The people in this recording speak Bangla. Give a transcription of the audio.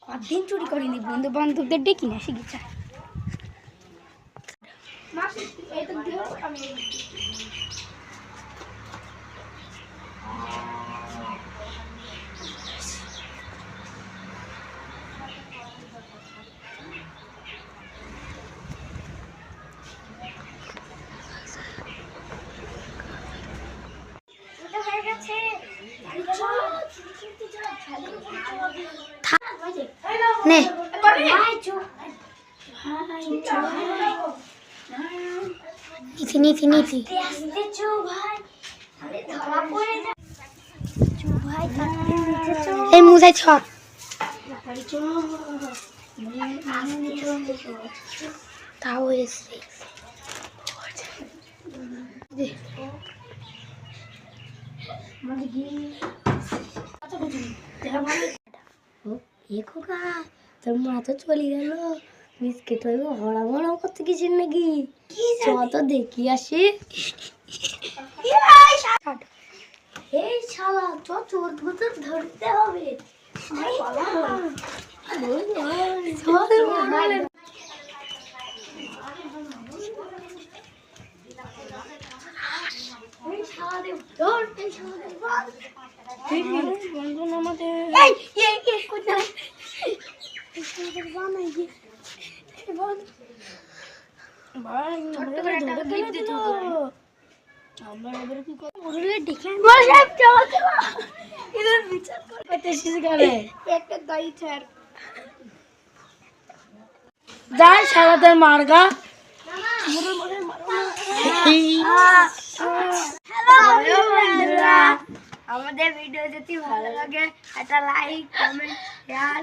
কদিন চুরি করিনি, বন্ধু বান্ধবদের ডেকে না শিখেছে। এই মুজাই ছক তাও এসে তোর মা তো চলে গেল, বিস্কিট হইব হড়া ভড়া করতে গেছেন নাকি? চ তো দেখি আসি। এই শালা চ চোর ভূতর ধরতে হবে। যাই সারাদের মার্গা। আমাদের ভিডিও যদি ভালো লাগে একটা লাইক কমেন্ট শেয়ার